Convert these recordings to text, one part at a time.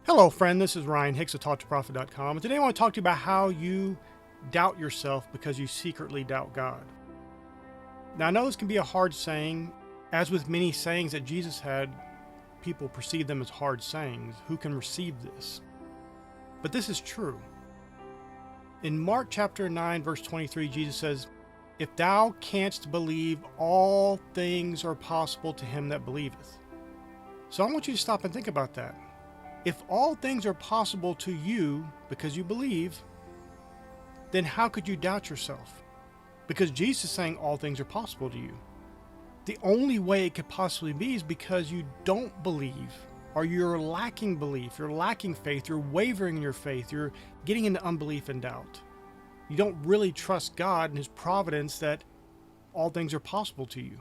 Hello, friend. This is Ryan Hicks of TalkToProfit.com, and today I want to talk to you about how you doubt yourself because you secretly doubt God. Now, I know this can be a hard saying. As with many sayings that Jesus had, people perceive them as hard sayings. Who can receive this? But this is true. In Mark chapter 9, verse 23, Jesus says, "If thou canst believe, all things are possible to him that believeth." So I want you to stop and think about that. If all things are possible to you because you believe, then how could you doubt yourself? Because Jesus is saying all things are possible to you. The only way it could possibly be is because you don't believe, or you're lacking belief, you're lacking faith, you're wavering in your faith, you're getting into unbelief and doubt. You don't really trust God and His providence that all things are possible to you.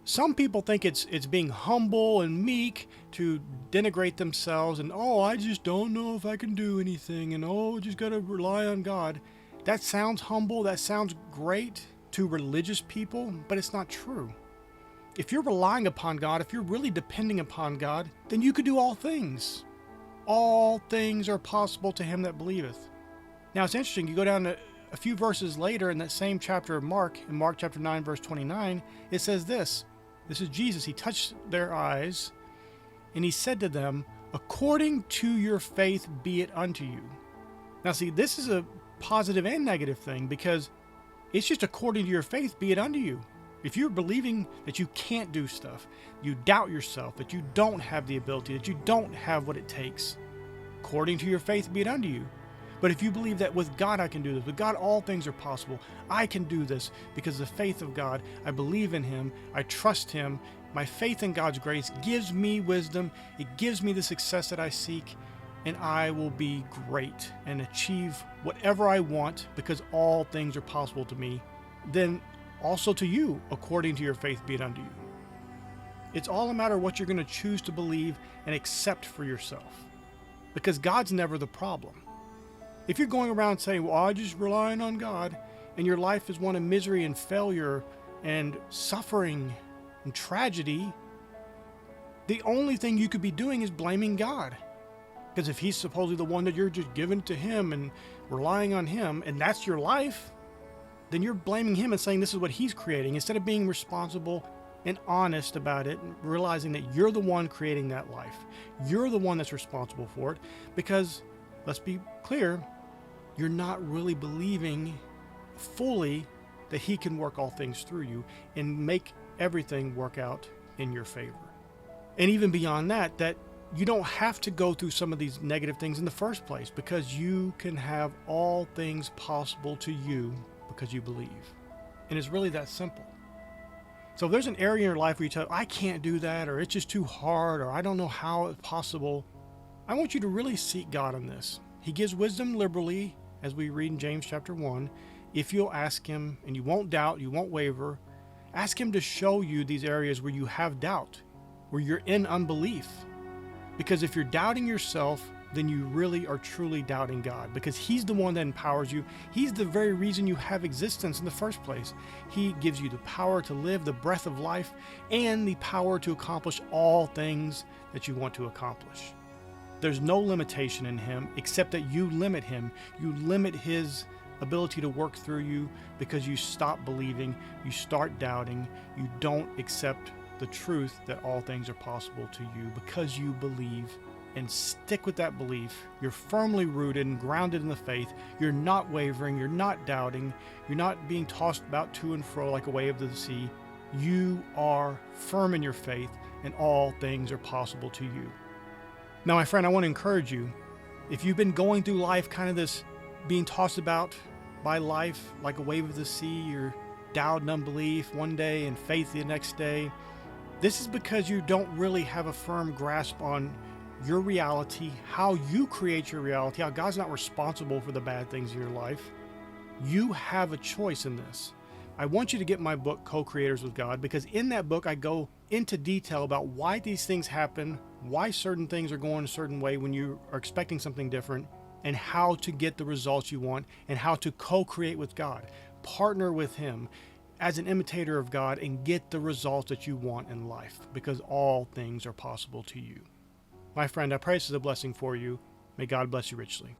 Some people think it's being humble and meek to denigrate themselves and, I just don't know if I can do anything, and just gotta rely on God. That sounds humble, that sounds great to religious people, but it's not true. If you're relying upon God, if you're really depending upon God, then you could do all things. All things are possible to him that believeth. Now it's interesting, you go down to a few verses later in that same chapter of Mark, in Mark chapter 9, verse 29, it says this. This is Jesus. He touched their eyes, and he said to them, "According to your faith be it unto you." Now see, this is a positive and negative thing, because it's just according to your faith be it unto you. If you're believing that you can't do stuff, you doubt yourself, that you don't have the ability, that you don't have what it takes, according to your faith be it unto you. But if you believe that with God I can do this, with God all things are possible, I can do this because of the faith of God, I believe in Him, I trust Him, my faith in God's grace gives me wisdom, it gives me the success that I seek, and I will be great and achieve whatever I want because all things are possible to me, then also to you, according to your faith be it unto you. It's all a matter of what you're going to choose to believe and accept for yourself, because God's never the problem. If you're going around saying, I'm just relying on God, and your life is one of misery and failure and suffering and tragedy, the only thing you could be doing is blaming God. Because if He's supposedly the one that you're just giving to Him and relying on Him, and that's your life, then you're blaming Him and saying this is what He's creating, instead of being responsible and honest about it, and realizing that you're the one creating that life. You're the one that's responsible for it, because, let's be clear, you're not really believing fully that He can work all things through you and make everything work out in your favor. And even beyond that, that you don't have to go through some of these negative things in the first place, because you can have all things possible to you because you believe. And it's really that simple. So if there's an area in your life where you tell, I can't do that, or it's just too hard, or I don't know how it's possible, I want you to really seek God on this. He gives wisdom liberally, as we read in James chapter 1. If you'll ask Him, and you won't doubt, you won't waver, ask Him to show you these areas where you have doubt, where you're in unbelief. Because if you're doubting yourself, then you really are truly doubting God, because He's the one that empowers you. He's the very reason you have existence in the first place. He gives you the power to live, the breath of life, and the power to accomplish all things that you want to accomplish. There's no limitation in Him except that you limit Him. You limit His ability to work through you because you stop believing, you start doubting, you don't accept the truth that all things are possible to you because you believe and stick with that belief. You're firmly rooted and grounded in the faith. You're not wavering, you're not doubting, you're not being tossed about to and fro like a wave of the sea. You are firm in your faith, and all things are possible to you. Now, my friend, I want to encourage you, if you've been going through life kind of this being tossed about by life like a wave of the sea, you're doubt and unbelief one day and faith the next day, this is because you don't really have a firm grasp on your reality, how you create your reality, how God's not responsible for the bad things in your life. You have a choice in this. I want you to get my book, Co-Creators with God, because in that book I go into detail about why these things happen, why certain things are going a certain way when you are expecting something different, and how to get the results you want, and how to co-create with God, partner with Him as an imitator of God, and get the results that you want in life, because all things are possible to you. My friend, I pray this is a blessing for you. May God bless you richly.